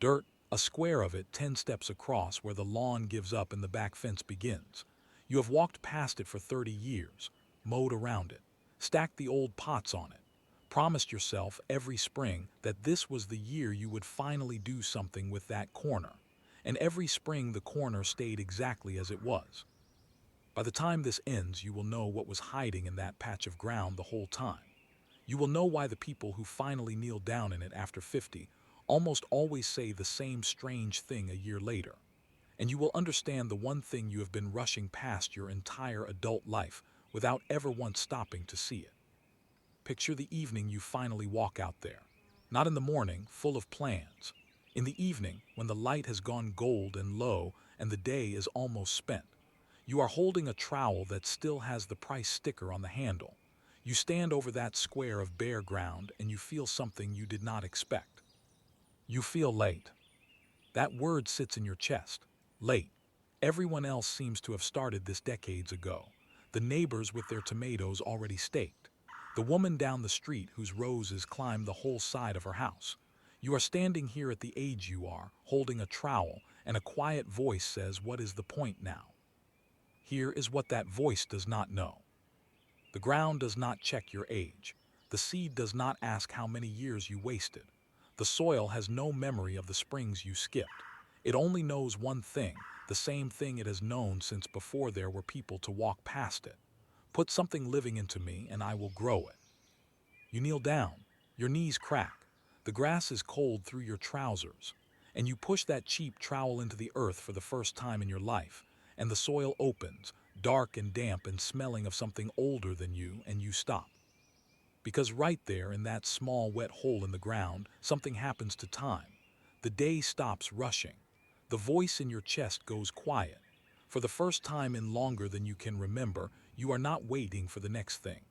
Dirt, a square of it 10 steps across where the lawn gives up and the back fence begins. You have walked past it for 30 years, mowed around it, stacked the old pots on it, promised yourself every spring that this was the year you would finally do something with that corner. And every spring the corner stayed exactly as it was. By the time this ends, you will know what was hiding in that patch of ground the whole time. You will know why the people who finally kneel down in it after 50 almost always say the same strange thing a year later. And you will understand the one thing you have been rushing past your entire adult life without ever once stopping to see it. Picture the evening you finally walk out there. Not in the morning, full of plans. In the evening, when the light has gone gold and low and the day is almost spent. You are holding a trowel that still has the price sticker on the handle. You stand over that square of bare ground and you feel something you did not expect. You feel late. That word sits in your chest. Late. Everyone else seems to have started this decades ago. The neighbors with their tomatoes already staked. The woman down the street whose roses climb the whole side of her house. You are standing here at the age you are, holding a trowel, and a quiet voice says, "What is the point now?" Here is what that voice does not know. The ground does not check your age. The seed does not ask how many years you wasted. The soil has no memory of the springs you skipped. It only knows one thing, the same thing it has known since before there were people to walk past it. Put something living into me and I will grow it. You kneel down. Your knees crack. The grass is cold through your trousers. And you push that cheap trowel into the earth for the first time in your life. And the soil opens, dark and damp and smelling of something older than you, and you stop. Because right there in that small wet hole in the ground, something happens to time. The day stops rushing. The voice in your chest goes quiet. For the first time in longer than you can remember, you are not waiting for the next thing.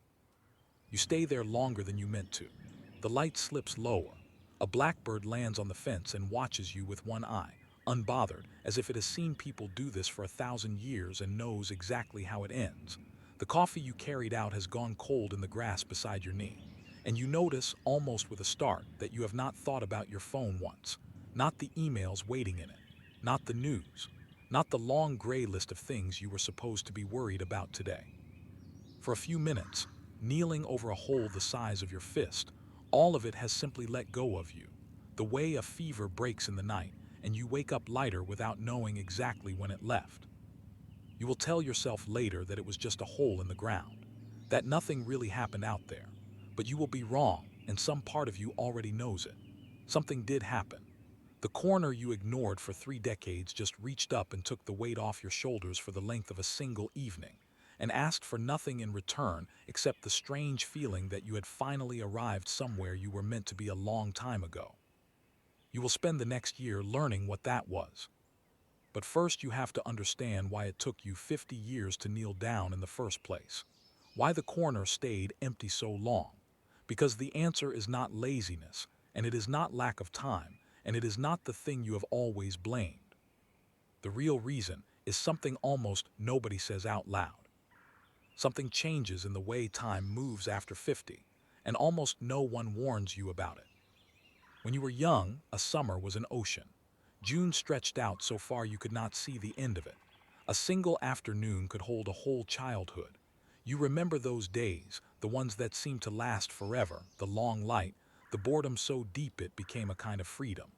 You stay there longer than you meant to. The light slips lower. A blackbird lands on the fence and watches you with one eye, unbothered, as if it has seen people do this for 1,000 years and knows exactly how it ends. The coffee you carried out has gone cold in the grass beside your knee. And you notice, almost with a start, that you have not thought about your phone once. Not the emails waiting in it. Not the news. Not the long gray list of things you were supposed to be worried about today. For a few minutes, kneeling over a hole the size of your fist, all of it has simply let go of you. The way a fever breaks in the night, and you wake up lighter without knowing exactly when it left. You will tell yourself later that it was just a hole in the ground, that nothing really happened out there. But you will be wrong, and some part of you already knows it. Something did happen. The corner you ignored for 3 decades just reached up and took the weight off your shoulders for the length of a single evening, and asked for nothing in return except the strange feeling that you had finally arrived somewhere you were meant to be a long time ago. You will spend the next year learning what that was. But first you have to understand why it took you 50 years to kneel down in the first place. Why the corner stayed empty so long. Because the answer is not laziness, and it is not lack of time, and it is not the thing you have always blamed. The real reason is something almost nobody says out loud. Something changes in the way time moves after 50, and almost no one warns you about it. When you were young, a summer was an ocean. June stretched out so far you could not see the end of it. A single afternoon could hold a whole childhood. You remember those days, the ones that seemed to last forever, the long light, the boredom so deep it became a kind of freedom.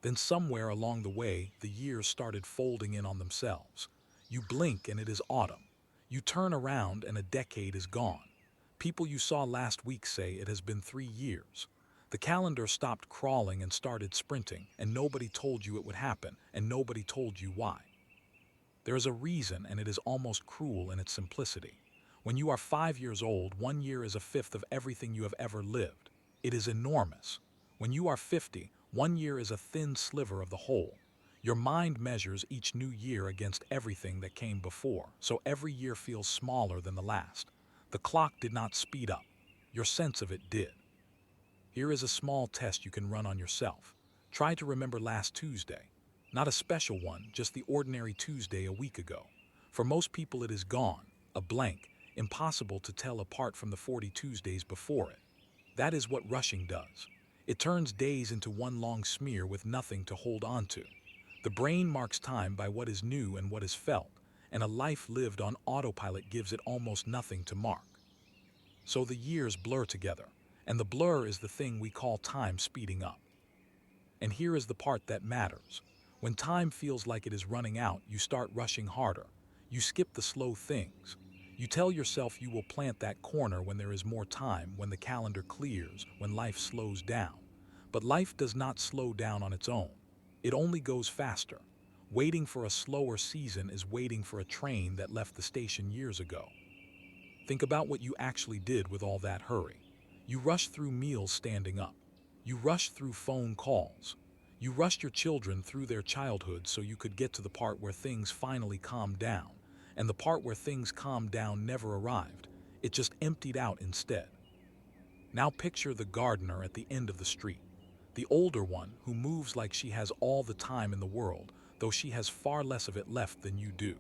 Then somewhere along the way, the years started folding in on themselves. You blink and it is autumn. You turn around and a decade is gone. People you saw last week say it has been 3 years. The calendar stopped crawling and started sprinting, and nobody told you it would happen, and nobody told you why. There is a reason, and it is almost cruel in its simplicity. When you are 5 years old, 1 year is a fifth of everything you have ever lived. It is enormous. When you are 50, 1 year is a thin sliver of the whole. Your mind measures each new year against everything that came before, so every year feels smaller than the last. The clock did not speed up. Your sense of it did. Here is a small test you can run on yourself. Try to remember last Tuesday. Not a special one, just the ordinary Tuesday a week ago. For most people it is gone, a blank, impossible to tell apart from the 40 Tuesdays before it. That is what rushing does. It turns days into one long smear with nothing to hold on to. The brain marks time by what is new and what is felt, and a life lived on autopilot gives it almost nothing to mark. So the years blur together, and the blur is the thing we call time speeding up. And here is the part that matters. When time feels like it is running out, you start rushing harder. You skip the slow things. You tell yourself you will plant that corner when there is more time, when the calendar clears, when life slows down. But life does not slow down on its own. It only goes faster. Waiting for a slower season is waiting for a train that left the station years ago. Think about what you actually did with all that hurry. You rushed through meals standing up. You rushed through phone calls. You rushed your children through their childhood so you could get to the part where things finally calmed down. And the part where things calmed down never arrived. It just emptied out instead. Now picture the gardener at the end of the street. The older one who moves like she has all the time in the world, though she has far less of it left than you do.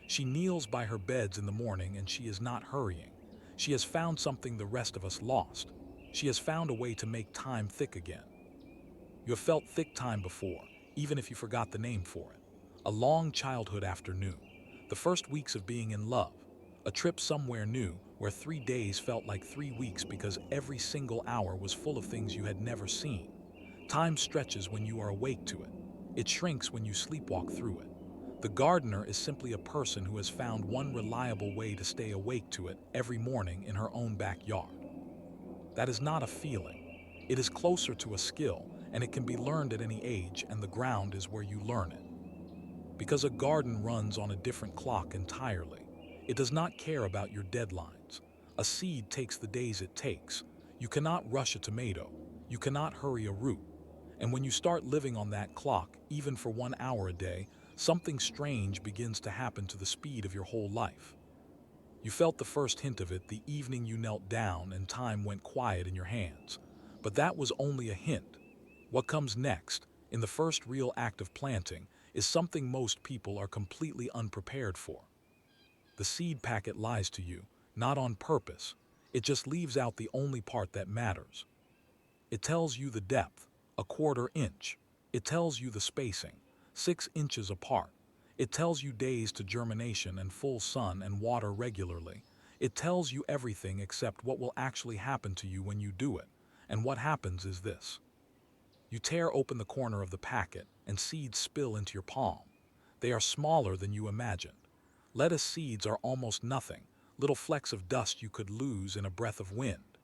She kneels by her beds in the morning and she is not hurrying. She has found something the rest of us lost. She has found a way to make time thick again. You have felt thick time before, even if you forgot the name for it. A long childhood afternoon, the first weeks of being in love, a trip somewhere new where 3 days felt like 3 weeks because every single hour was full of things you had never seen. Time stretches when you are awake to it. It shrinks when you sleepwalk through it. The gardener is simply a person who has found one reliable way to stay awake to it every morning in her own backyard. That is not a feeling. It is closer to a skill, and it can be learned at any age, and the ground is where you learn it. Because a garden runs on a different clock entirely. It does not care about your deadlines. A seed takes the days it takes. You cannot rush a tomato. You cannot hurry a root. And when you start living on that clock, even for 1 hour a day, something strange begins to happen to the speed of your whole life. You felt the first hint of it the evening you knelt down and time went quiet in your hands. But that was only a hint. What comes next, in the first real act of planting, is something most people are completely unprepared for. The seed packet lies to you, not on purpose. It just leaves out the only part that matters. It tells you the depth, 1/4 inch. It tells you the spacing, 6 inches apart. It tells you days to germination and full sun and water regularly. It tells you everything except what will actually happen to you when you do it. And what happens is this. You tear open the corner of the packet and seeds spill into your palm. They are smaller than you imagined. Lettuce seeds are almost nothing, little flecks of dust you could lose in a breath of wind.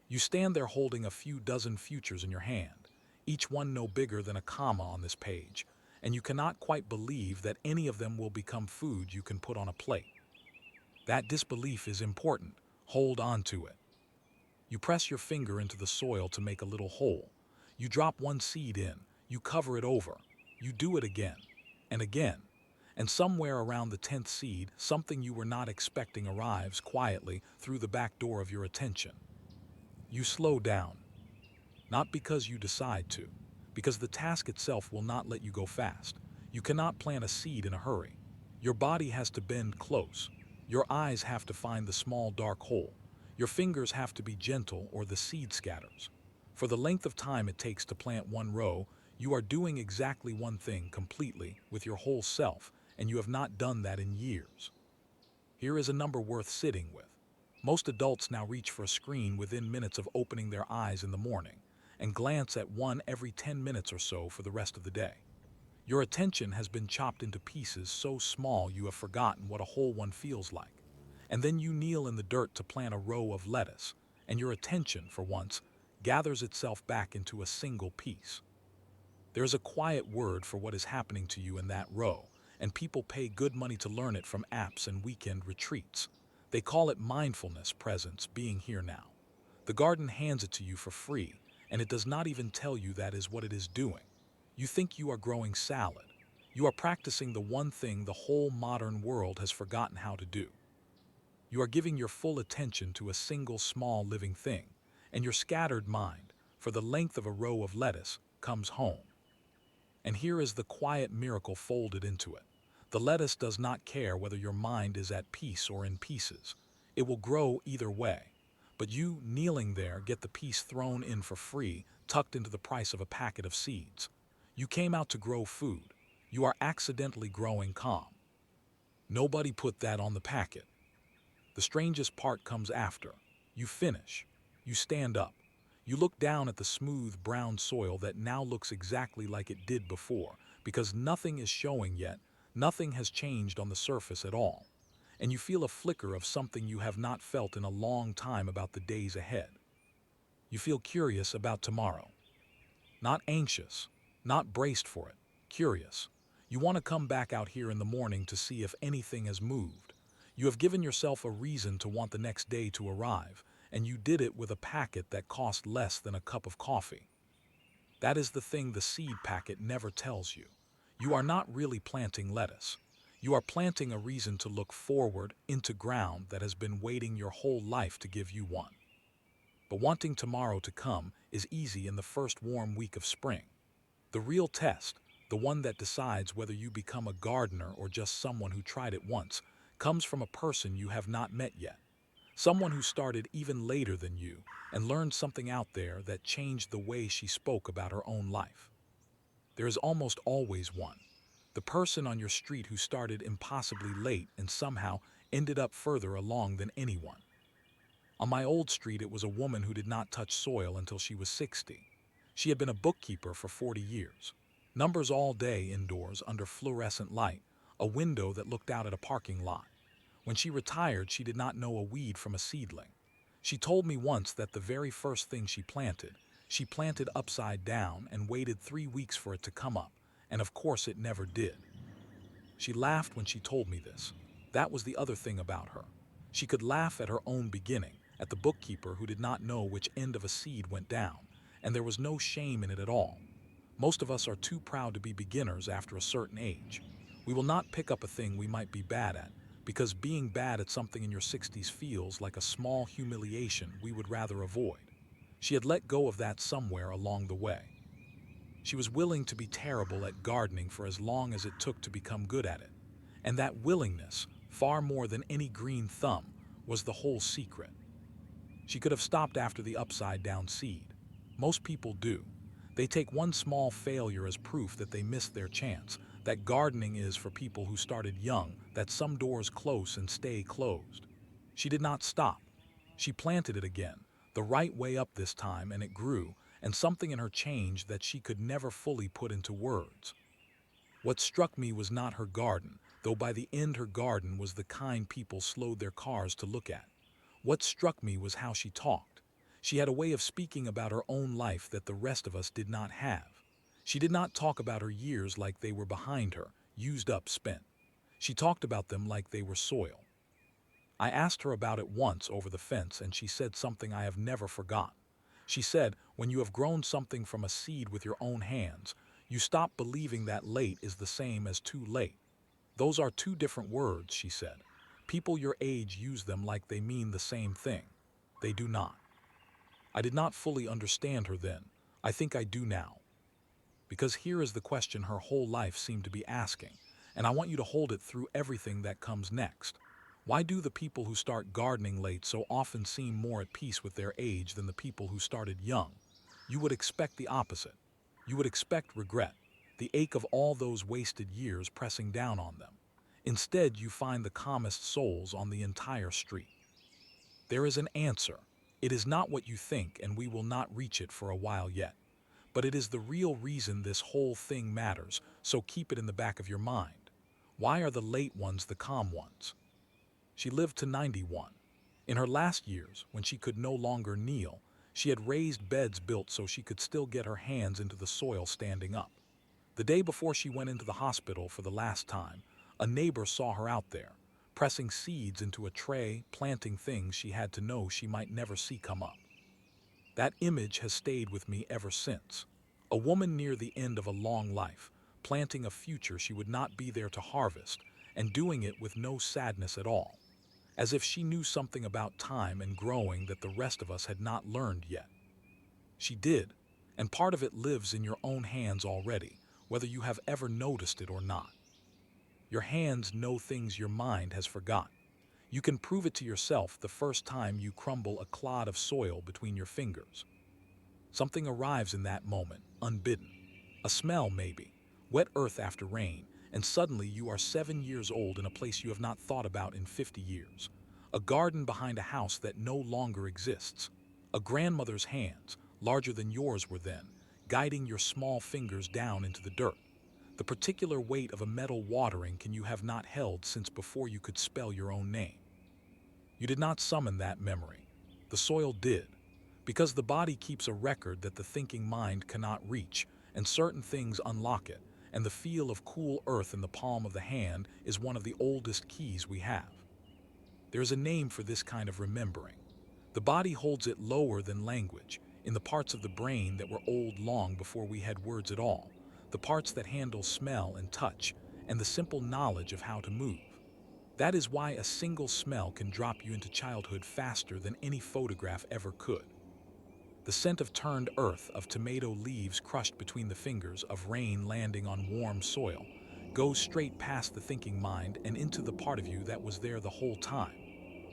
You stand there holding a few dozen futures in your hand, each one no bigger than a comma on this page, and you cannot quite believe that any of them will become food you can put on a plate. That disbelief is important. Hold on to it. You press your finger into the soil to make a little hole. You drop one seed in, you cover it over. You do it again, and again. And somewhere around the 10th seed, something you were not expecting arrives quietly through the back door of your attention. You slow down. Not because you decide to, because the task itself will not let you go fast. You cannot plant a seed in a hurry. Your body has to bend close. Your eyes have to find the small dark hole. Your fingers have to be gentle or the seed scatters. For the length of time it takes to plant one row, you are doing exactly one thing completely with your whole self, and you have not done that in years. Here is a number worth sitting with. Most adults now reach for a screen within minutes of opening their eyes in the morning, and glance at one every 10 minutes or so for the rest of the day. Your attention has been chopped into pieces so small you have forgotten what a whole one feels like. And then you kneel in the dirt to plant a row of lettuce, and your attention, for once, gathers itself back into a single piece. There is a quiet word for what is happening to you in that row, and people pay good money to learn it from apps and weekend retreats. They call it mindfulness, presence, being here now. The garden hands it to you for free, and it does not even tell you that is what it is doing. You think you are growing salad. You are practicing the one thing the whole modern world has forgotten how to do. You are giving your full attention to a single small living thing, and your scattered mind, for the length of a row of lettuce, comes home. And here is the quiet miracle folded into it. The lettuce does not care whether your mind is at peace or in pieces. It will grow either way. But you, kneeling there, get the piece thrown in for free, tucked into the price of a packet of seeds. You came out to grow food. You are accidentally growing calm. Nobody put that on the packet. The strangest part comes after. You finish. You stand up. You look down at the smooth brown soil that now looks exactly like it did before, because nothing is showing yet, nothing has changed on the surface at all. And you feel a flicker of something you have not felt in a long time about the days ahead. You feel curious about tomorrow. Not anxious, not braced for it, curious. You want to come back out here in the morning to see if anything has moved. You have given yourself a reason to want the next day to arrive, and you did it with a packet that cost less than a cup of coffee. That is the thing the seed packet never tells you. You are not really planting lettuce. You are planting a reason to look forward into ground that has been waiting your whole life to give you one. But wanting tomorrow to come is easy in the first warm week of spring. The real test, the one that decides whether you become a gardener or just someone who tried it once, comes from a person you have not met yet. Someone who started even later than you and learned something out there that changed the way she spoke about her own life. There is almost always one. The person on your street who started impossibly late and somehow ended up further along than anyone. On my old street, it was a woman who did not touch soil until she was 60. She had been a bookkeeper for 40 years. Numbers all day indoors under fluorescent light, a window that looked out at a parking lot. When she retired, she did not know a weed from a seedling. She told me once that the very first thing she planted upside down and waited 3 weeks for it to come up, and of course it never did. She laughed when she told me this. That was the other thing about her. She could laugh at her own beginning, at the bookkeeper who did not know which end of a seed went down, and there was no shame in it at all. Most of us are too proud to be beginners after a certain age. We will not pick up a thing we might be bad at, because being bad at something in your 60s feels like a small humiliation we would rather avoid. She had let go of that somewhere along the way. She was willing to be terrible at gardening for as long as it took to become good at it. And that willingness, far more than any green thumb, was the whole secret. She could have stopped after the upside-down seed. Most people do. They take one small failure as proof that they missed their chance, that gardening is for people who started young, that some doors close and stay closed. She did not stop. She planted it again, the right way up this time, and it grew, and something in her changed that she could never fully put into words. What struck me was not her garden, though by the end her garden was the kind people slowed their cars to look at. What struck me was how she talked. She had a way of speaking about her own life that the rest of us did not have. She did not talk about her years like they were behind her, used up, spent. She talked about them like they were soil. I asked her about it once over the fence, and she said something I have never forgotten. She said, when you have grown something from a seed with your own hands, you stop believing that late is the same as too late. Those are two different words, she said. People your age use them like they mean the same thing. They do not. I did not fully understand her then. I think I do now. Because here is the question her whole life seemed to be asking, and I want you to hold it through everything that comes next. Why do the people who start gardening late so often seem more at peace with their age than the people who started young? You would expect the opposite. You would expect regret, the ache of all those wasted years pressing down on them. Instead, you find the calmest souls on the entire street. There is an answer. It is not what you think, and we will not reach it for a while yet. But it is the real reason this whole thing matters, so keep it in the back of your mind. Why are the late ones the calm ones? She lived to 91. In her last years, when she could no longer kneel, she had raised beds built so she could still get her hands into the soil standing up. The day before she went into the hospital for the last time, a neighbor saw her out there, pressing seeds into a tray, planting things she had to know she might never see come up. That image has stayed with me ever since. A woman near the end of a long life, planting a future she would not be there to harvest, and doing it with no sadness at all, as if she knew something about time and growing that the rest of us had not learned yet. She did, and part of it lives in your own hands already, whether you have ever noticed it or not. Your hands know things your mind has forgotten. You can prove it to yourself the first time you crumble a clod of soil between your fingers. Something arrives in that moment, unbidden. A smell, maybe, wet earth after rain, and suddenly you are 7 years old in a place you have not thought about in 50 years. A garden behind a house that no longer exists. A grandmother's hands, larger than yours were then, guiding your small fingers down into the dirt. The particular weight of a metal watering can you have not held since before you could spell your own name. You did not summon that memory. The soil did, because the body keeps a record that the thinking mind cannot reach, and certain things unlock it, and the feel of cool earth in the palm of the hand is one of the oldest keys we have. There is a name for this kind of remembering. The body holds it lower than language, in the parts of the brain that were old long before we had words at all, the parts that handle smell and touch, and the simple knowledge of how to move. That is why a single smell can drop you into childhood faster than any photograph ever could. The scent of turned earth, of tomato leaves crushed between the fingers, of rain landing on warm soil, goes straight past the thinking mind and into the part of you that was there the whole time.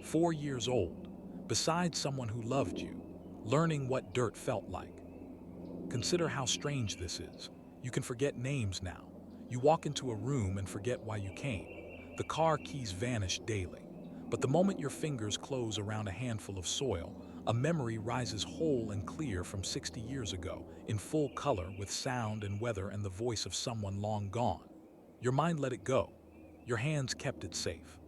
4 years old, beside someone who loved you, learning what dirt felt like. Consider how strange this is. You can forget names now. You walk into a room and forget why you came. The car keys vanish daily. But the moment your fingers close around a handful of soil, a memory rises whole and clear from 60 years ago, in full color with sound and weather and the voice of someone long gone. Your mind let it go. Your hands kept it safe.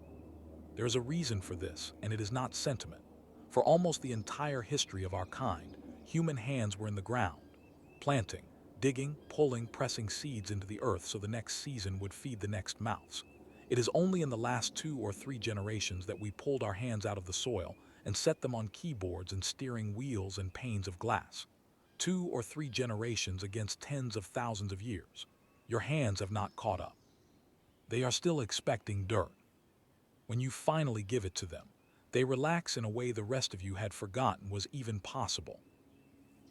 There is a reason for this, and it is not sentiment. For almost the entire history of our kind, human hands were in the ground, planting, digging, pulling, pressing seeds into the earth so the next season would feed the next mouths. It is only in the last 2 or 3 generations that we pulled our hands out of the soil and set them on keyboards and steering wheels and panes of glass. 2 or 3 generations against tens of thousands of years. Your hands have not caught up. They are still expecting dirt. When you finally give it to them, they relax in a way the rest of you had forgotten was even possible.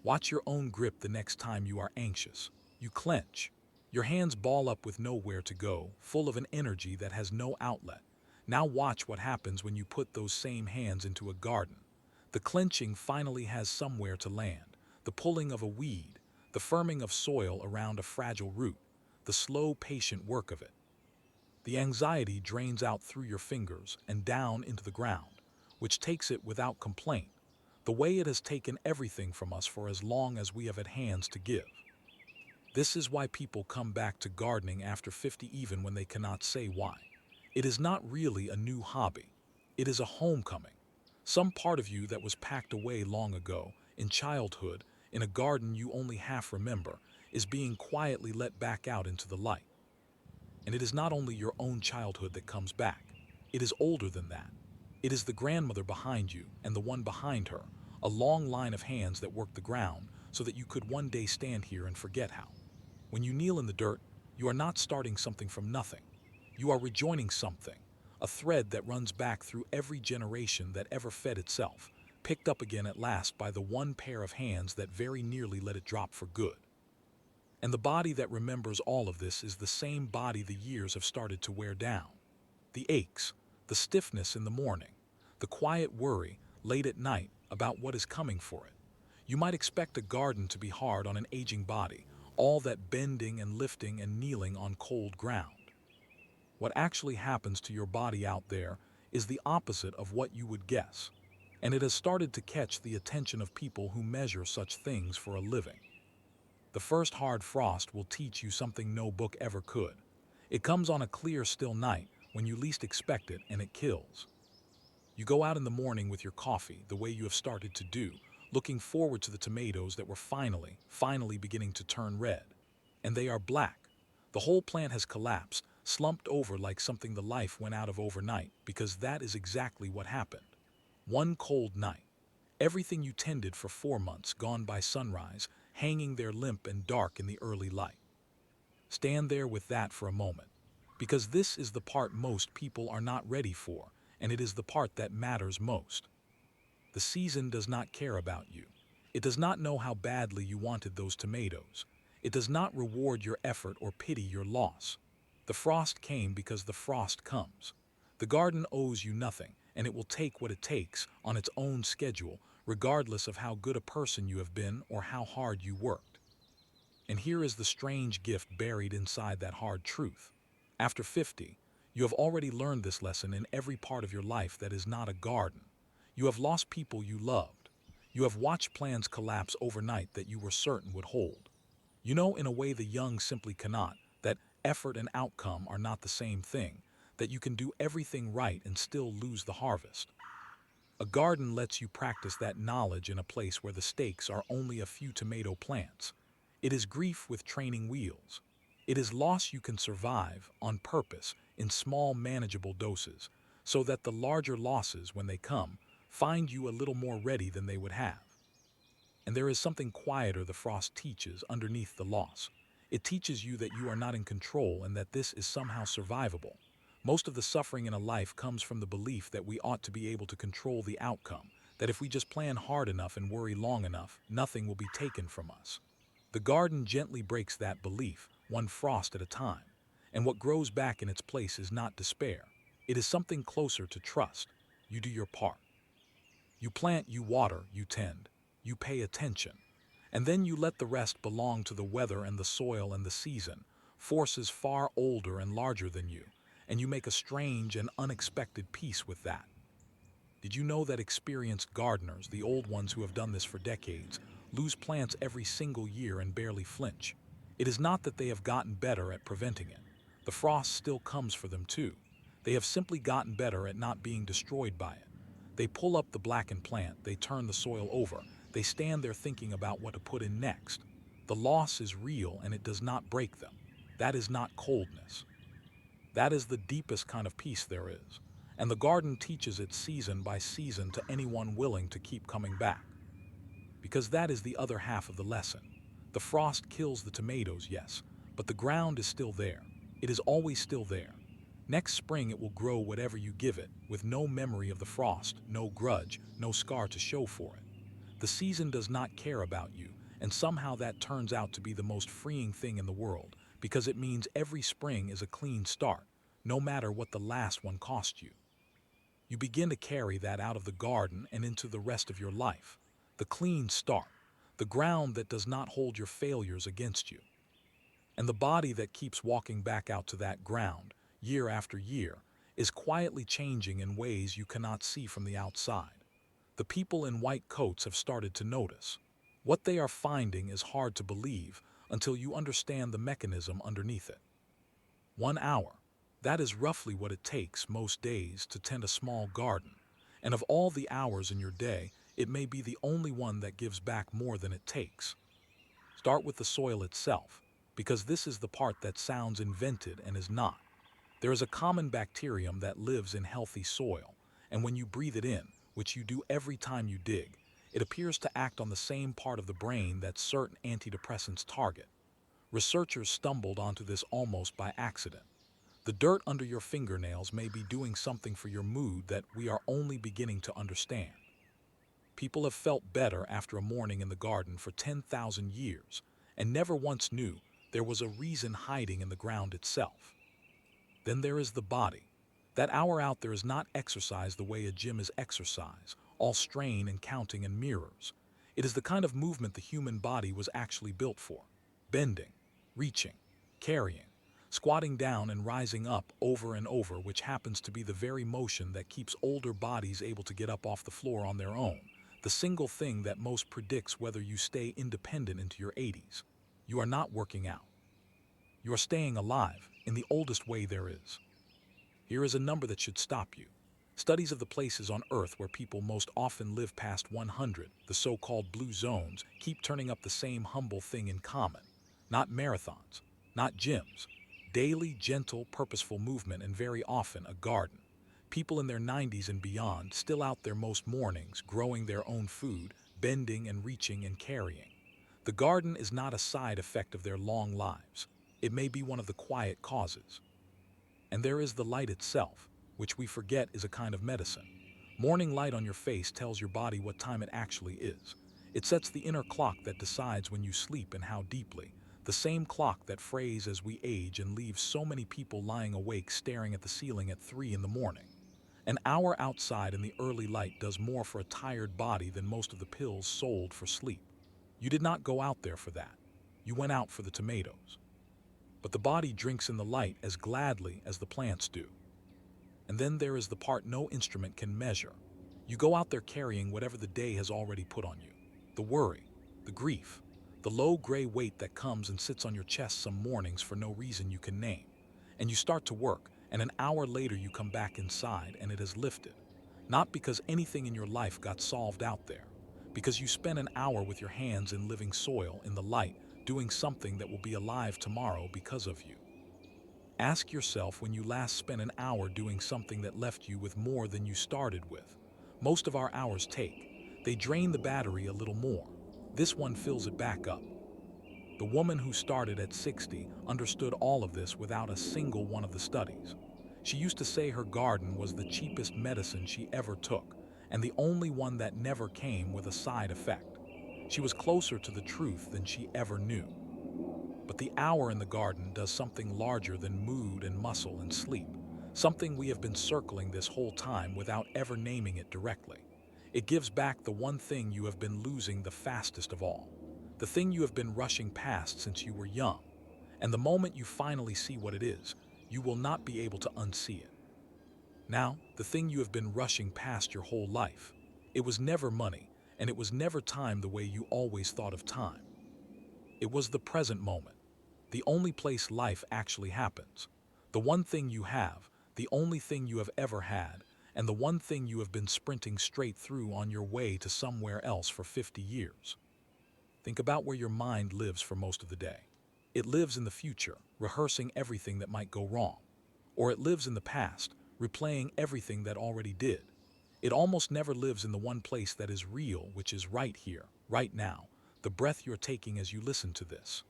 Watch your own grip the next time you are anxious. You clench. Your hands ball up with nowhere to go, full of an energy that has no outlet. Now watch what happens when you put those same hands into a garden. The clenching finally has somewhere to land. The pulling of a weed, the firming of soil around a fragile root, the slow, patient work of it. The anxiety drains out through your fingers and down into the ground, which takes it without complaint, the way it has taken everything from us for as long as we have had hands to give. This is why people come back to gardening after 50 even when they cannot say why. It is not really a new hobby. It is a homecoming. Some part of you that was packed away long ago, in childhood, in a garden you only half remember, is being quietly let back out into the light. And it is not only your own childhood that comes back. It is older than that. It is the grandmother behind you and the one behind her, a long line of hands that worked the ground so that you could one day stand here and forget how. When you kneel in the dirt, you are not starting something from nothing. You are rejoining something, a thread that runs back through every generation that ever fed itself, picked up again at last by the one pair of hands that very nearly let it drop for good. And the body that remembers all of this is the same body the years have started to wear down. The aches, the stiffness in the morning, the quiet worry late at night about what is coming for it. You might expect a garden to be hard on an aging body, all that bending and lifting and kneeling on cold ground. What actually happens to your body out there is the opposite of what you would guess, and it has started to catch the attention of people who measure such things for a living. The first hard frost will teach you something no book ever could. It comes on a clear, still night when you least expect it, and it kills. You go out in the morning with your coffee, the way you have started to do, looking forward to the tomatoes that were finally beginning to turn red. And they are black. The whole plant has collapsed, slumped over like something the life went out of overnight, because that is exactly what happened. One cold night. Everything you tended for 4 months gone by sunrise, hanging there limp and dark in the early light. Stand there with that for a moment, because this is the part most people are not ready for, and it is the part that matters most. The season does not care about you. It does not know how badly you wanted those tomatoes. It does not reward your effort or pity your loss. The frost came because the frost comes. The garden owes you nothing, and it will take what it takes on its own schedule, regardless of how good a person you have been or how hard you worked. And here is the strange gift buried inside that hard truth. After 50, you have already learned this lesson in every part of your life that is not a garden. You have lost people you loved. You have watched plans collapse overnight that you were certain would hold. You know, in a way the young simply cannot, that effort and outcome are not the same thing, that you can do everything right and still lose the harvest. A garden lets you practice that knowledge in a place where the stakes are only a few tomato plants. It is grief with training wheels. It is loss you can survive, on purpose, in small manageable doses, so that the larger losses, when they come, find you a little more ready than they would have. And there is something quieter the frost teaches underneath the loss. It teaches you that you are not in control and that this is somehow survivable. Most of the suffering in a life comes from the belief that we ought to be able to control the outcome, that if we just plan hard enough and worry long enough, nothing will be taken from us. The garden gently breaks that belief, one frost at a time. And what grows back in its place is not despair. It is something closer to trust. You do your part. You plant, you water, you tend, you pay attention. And then you let the rest belong to the weather and the soil and the season, forces far older and larger than you, and you make a strange and unexpected peace with that. Did you know that experienced gardeners, the old ones who have done this for decades, lose plants every single year and barely flinch? It is not that they have gotten better at preventing it. The frost still comes for them too. They have simply gotten better at not being destroyed by it. They pull up the blackened plant, they turn the soil over, they stand there thinking about what to put in next. The loss is real and it does not break them. That is not coldness. That is the deepest kind of peace there is. And the garden teaches it season by season to anyone willing to keep coming back. Because that is the other half of the lesson. The frost kills the tomatoes, yes, but the ground is still there. It is always still there. Next spring it will grow whatever you give it, with no memory of the frost, no grudge, no scar to show for it. The season does not care about you, and somehow that turns out to be the most freeing thing in the world, because it means every spring is a clean start, no matter what the last one cost you. You begin to carry that out of the garden and into the rest of your life. The clean start, the ground that does not hold your failures against you, and the body that keeps walking back out to that ground, year after year, is quietly changing in ways you cannot see from the outside. The people in white coats have started to notice. What they are finding is hard to believe until you understand the mechanism underneath it. 1 hour. That is roughly what it takes most days to tend a small garden. And of all the hours in your day, it may be the only one that gives back more than it takes. Start with the soil itself, because this is the part that sounds invented and is not. There is a common bacterium that lives in healthy soil, and when you breathe it in, which you do every time you dig, it appears to act on the same part of the brain that certain antidepressants target. Researchers stumbled onto this almost by accident. The dirt under your fingernails may be doing something for your mood that we are only beginning to understand. People have felt better after a morning in the garden for 10,000 years, and never once knew there was a reason hiding in the ground itself. Then there is the body. That hour out there is not exercise the way a gym is exercise, all strain and counting and mirrors. It is the kind of movement the human body was actually built for. Bending, reaching, carrying, squatting down and rising up over and over, which happens to be the very motion that keeps older bodies able to get up off the floor on their own. The single thing that most predicts whether you stay independent into your 80s. You are not working out. You are staying alive in the oldest way there is. Here is a number that should stop you. Studies of the places on Earth where people most often live past 100, the so-called blue zones, keep turning up the same humble thing in common. Not marathons, not gyms. Daily, gentle, purposeful movement, and very often a garden. People in their 90s and beyond still out there most mornings, growing their own food, bending and reaching and carrying. The garden is not a side effect of their long lives. It may be one of the quiet causes. And there is the light itself, which we forget is a kind of medicine. Morning light on your face tells your body what time it actually is. It sets the inner clock that decides when you sleep and how deeply. The same clock that frays as we age and leaves so many people lying awake staring at the ceiling at 3 in the morning. An hour outside in the early light does more for a tired body than most of the pills sold for sleep. You did not go out there for that. You went out for the tomatoes. But the body drinks in the light as gladly as the plants do. And then there is the part no instrument can measure. You go out there carrying whatever the day has already put on you. The worry, the grief, the low gray weight that comes and sits on your chest some mornings for no reason you can name. And you start to work, and an hour later you come back inside and it has lifted. Not because anything in your life got solved out there, because you spent an hour with your hands in living soil in the light, doing something that will be alive tomorrow because of you. Ask yourself when you last spent an hour doing something that left you with more than you started with. Most of our hours take. They drain the battery a little more. This one fills it back up. The woman who started at 60 understood all of this without a single one of the studies. She used to say her garden was the cheapest medicine she ever took, and the only one that never came with a side effect. She was closer to the truth than she ever knew. But the hour in the garden does something larger than mood and muscle and sleep, something we have been circling this whole time without ever naming it directly. It gives back the one thing you have been losing the fastest of all, the thing you have been rushing past since you were young. And the moment you finally see what it is, you will not be able to unsee it. Now, the thing you have been rushing past your whole life. It was never money, and it was never time the way you always thought of time. It was the present moment, the only place life actually happens, the one thing you have, the only thing you have ever had, and the one thing you have been sprinting straight through on your way to somewhere else for 50 years. Think about where your mind lives for most of the day. It lives in the future, rehearsing everything that might go wrong. Or it lives in the past, replaying everything that already did. It almost never lives in the one place that is real, which is right here, right now, the breath you're taking as you listen to this.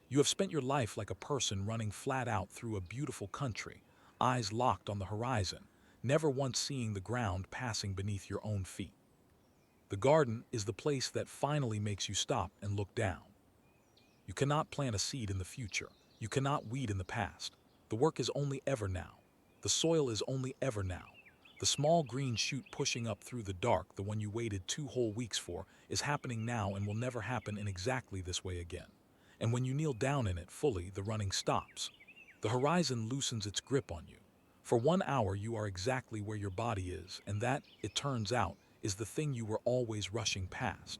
You have spent your life like a person running flat out through a beautiful country, eyes locked on the horizon, never once seeing the ground passing beneath your own feet. The garden is the place that finally makes you stop and look down. You cannot plant a seed in the future. You cannot weed in the past. The work is only ever now. The soil is only ever now. The small green shoot pushing up through the dark, the one you waited 2 whole weeks for, is happening now and will never happen in exactly this way again. And when you kneel down in it fully, the running stops. The horizon loosens its grip on you. For 1 hour you are exactly where your body is, and that, it turns out, is the thing you were always rushing past.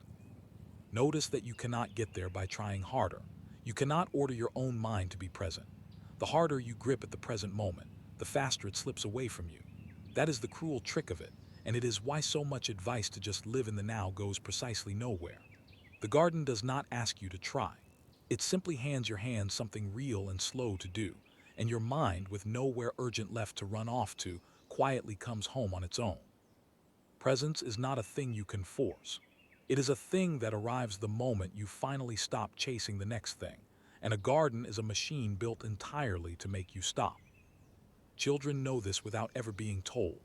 Notice that you cannot get there by trying harder. You cannot order your own mind to be present. The harder you grip at the present moment, the faster it slips away from you. That is the cruel trick of it, and it is why so much advice to just live in the now goes precisely nowhere. The garden does not ask you to try. It simply hands your hands something real and slow to do, and your mind, with nowhere urgent left to run off to, quietly comes home on its own. Presence is not a thing you can force. It is a thing that arrives the moment you finally stop chasing the next thing, and a garden is a machine built entirely to make you stop. Children know this without ever being told.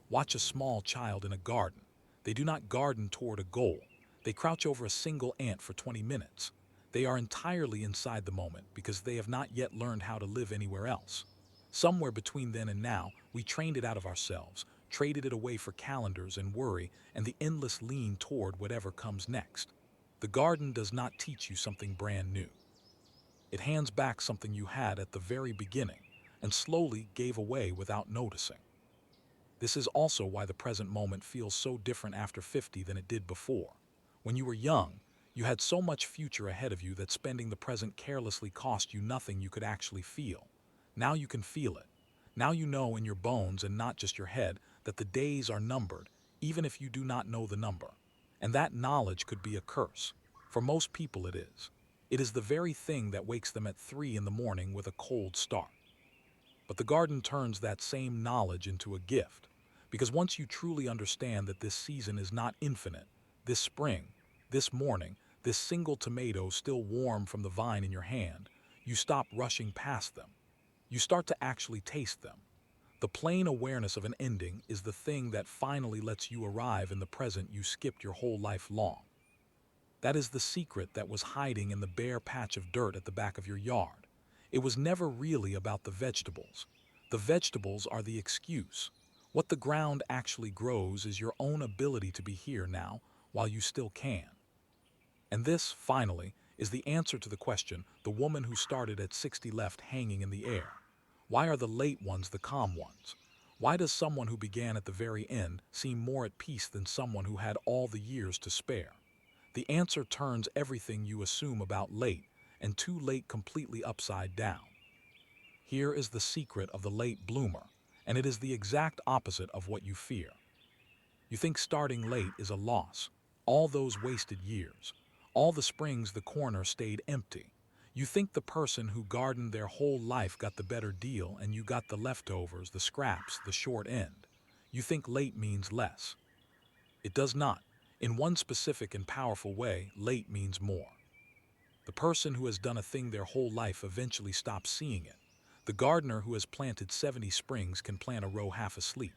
Watch a small child in a garden. They do not garden toward a goal. They crouch over a single ant for 20 minutes. They are entirely inside the moment because they have not yet learned how to live anywhere else. Somewhere between then and now, we trained it out of ourselves, traded it away for calendars and worry and the endless lean toward whatever comes next. The garden does not teach you something brand new. It hands back something you had at the very beginning and slowly gave away without noticing. This is also why the present moment feels so different after 50 than it did before. When you were young, you had so much future ahead of you that spending the present carelessly cost you nothing you could actually feel. Now you can feel it. Now you know in your bones and not just your head that the days are numbered, even if you do not know the number. And that knowledge could be a curse. For most people it is. It is the very thing that wakes them at 3 in the morning with a cold start. But the garden turns that same knowledge into a gift. Because once you truly understand that this season is not infinite, this spring, this morning, this single tomato still warm from the vine in your hand, you stop rushing past them. You start to actually taste them. The plain awareness of an ending is the thing that finally lets you arrive in the present you skipped your whole life long. That is the secret that was hiding in the bare patch of dirt at the back of your yard. It was never really about the vegetables. The vegetables are the excuse. What the ground actually grows is your own ability to be here now while you still can. And this, finally, is the answer to the question the woman who started at 60 left hanging in the air. Why are the late ones the calm ones? Why does someone who began at the very end seem more at peace than someone who had all the years to spare? The answer turns everything you assume about late and too late completely upside down. Here is the secret of the late bloomer, and it is the exact opposite of what you fear. You think starting late is a loss, all those wasted years, all the springs the corner stayed empty. You think the person who gardened their whole life got the better deal and you got the leftovers, the scraps, the short end. You think late means less. It does not. In one specific and powerful way, late means more. The person who has done a thing their whole life eventually stops seeing it. The gardener who has planted 70 springs can plant a row half asleep.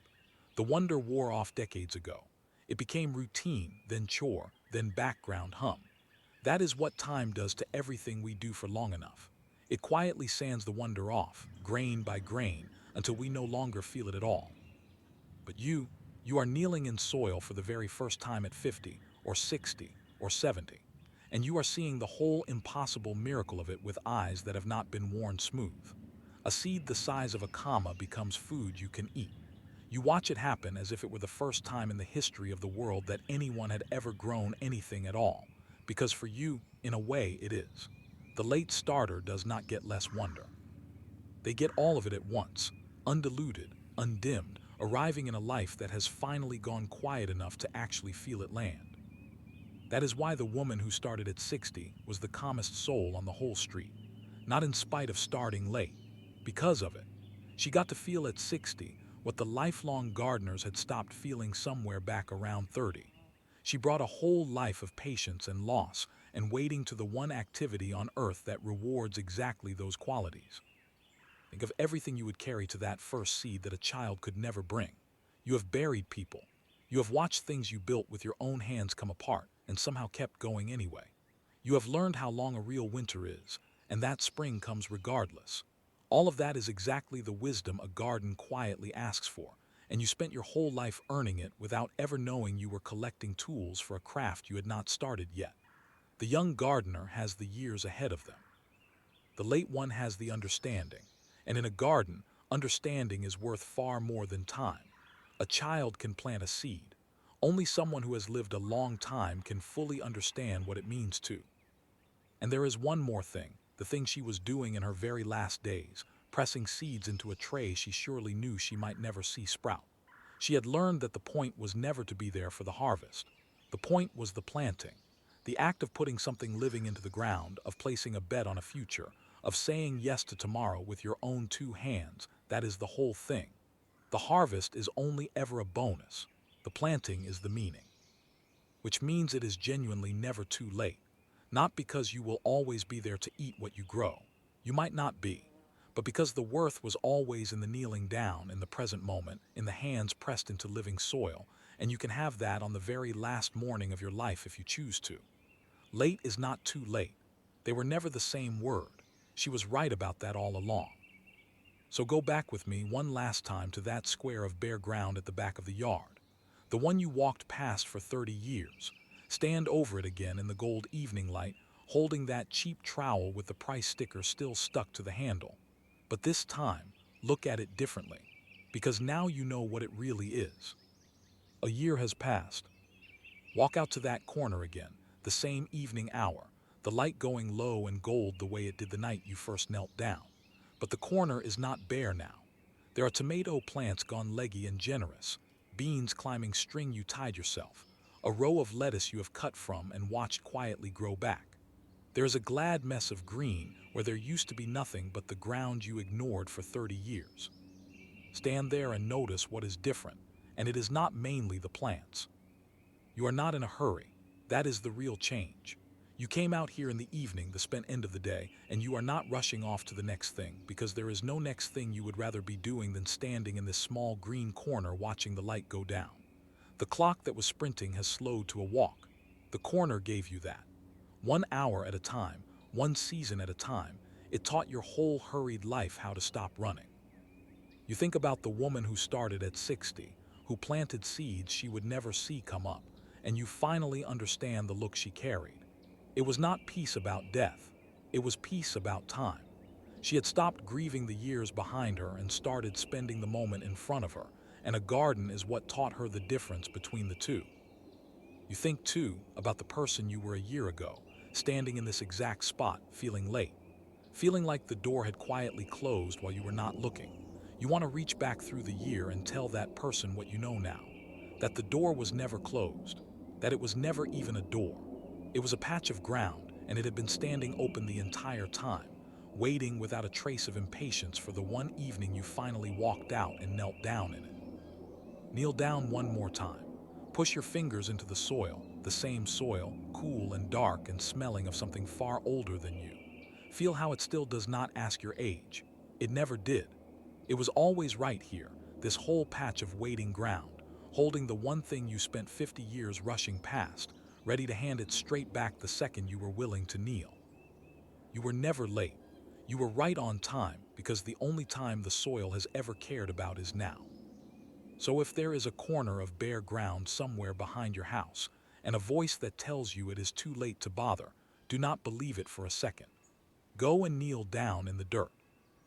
The wonder wore off decades ago. It became routine, then chore, then background hum. That is what time does to everything we do for long enough. It quietly sands the wonder off, grain by grain, until we no longer feel it at all. But you are kneeling in soil for the very first time at 50, or 60, or 70. And you are seeing the whole impossible miracle of it with eyes that have not been worn smooth. A seed the size of a comma becomes food you can eat. You watch it happen as if it were the first time in the history of the world that anyone had ever grown anything at all. Because for you, in a way, it is. The late starter does not get less wonder. They get all of it at once, undiluted, undimmed, arriving in a life that has finally gone quiet enough to actually feel it land. That is why the woman who started at 60 was the calmest soul on the whole street. Not in spite of starting late, because of it. She got to feel at 60 what the lifelong gardeners had stopped feeling somewhere back around 30. She brought a whole life of patience and loss and waiting to the one activity on earth that rewards exactly those qualities. Think of everything you would carry to that first seed that a child could never bring. You have buried people. You have watched things you built with your own hands come apart and somehow kept going anyway. You have learned how long a real winter is, and that spring comes regardless. All of that is exactly the wisdom a garden quietly asks for, and you spent your whole life earning it without ever knowing you were collecting tools for a craft you had not started yet. The young gardener has the years ahead of them. The late one has the understanding, and in a garden, understanding is worth far more than time. A child can plant a seed. Only someone who has lived a long time can fully understand what it means to. And there is one more thing, the thing she was doing in her very last days, pressing seeds into a tray she surely knew she might never see sprout. She had learned that the point was never to be there for the harvest. The point was the planting. The act of putting something living into the ground, of placing a bet on a future, of saying yes to tomorrow with your own two hands, that is the whole thing. The harvest is only ever a bonus. The planting is the meaning. Which means it is genuinely never too late. Not because you will always be there to eat what you grow. You might not be. But because the worth was always in the kneeling down, in the present moment, in the hands pressed into living soil, and you can have that on the very last morning of your life if you choose to. Late is not too late. They were never the same word. She was right about that all along. So go back with me one last time to that square of bare ground at the back of the yard. The one you walked past for 30 years. Stand over it again in the gold evening light, holding that cheap trowel with the price sticker still stuck to the handle. But this time, look at it differently, because now you know what it really is. A year has passed. Walk out to that corner again, the same evening hour, the light going low and gold the way it did the night you first knelt down. But the corner is not bare now. There are tomato plants gone leggy and generous, beans climbing string you tied yourself, a row of lettuce you have cut from and watched quietly grow back. There is a glad mess of green where there used to be nothing but the ground you ignored for 30 years. Stand there and notice what is different, and it is not mainly the plants. You are not in a hurry. That is the real change. You came out here in the evening, the spent end of the day, and you are not rushing off to the next thing, because there is no next thing you would rather be doing than standing in this small green corner watching the light go down. The clock that was sprinting has slowed to a walk. The corner gave you that. 1 hour at a time, one season at a time, it taught your whole hurried life how to stop running. You think about the woman who started at 60, who planted seeds she would never see come up, and you finally understand the look she carried. It was not peace about death, it was peace about time. She had stopped grieving the years behind her and started spending the moment in front of her, and a garden is what taught her the difference between the two. You think, too, about the person you were a year ago, standing in this exact spot, feeling late, feeling like the door had quietly closed while you were not looking. You want to reach back through the year and tell that person what you know now, that the door was never closed, that it was never even a door. It was a patch of ground, and it had been standing open the entire time, waiting without a trace of impatience for the one evening you finally walked out and knelt down in it. Kneel down one more time. Push your fingers into the soil, the same soil, cool and dark and smelling of something far older than you. Feel how it still does not ask your age. It never did. It was always right here, this whole patch of waiting ground, holding the one thing you spent 50 years rushing past, ready to hand it straight back the second you were willing to kneel. You were never late. You were right on time because the only time the soil has ever cared about is now. So if there is a corner of bare ground somewhere behind your house, and a voice that tells you it is too late to bother, do not believe it for a second. Go and kneel down in the dirt.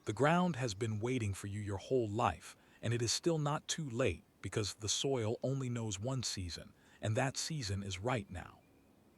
The ground has been waiting for you your whole life, and it is still not too late because the soil only knows one season, and that season is right now.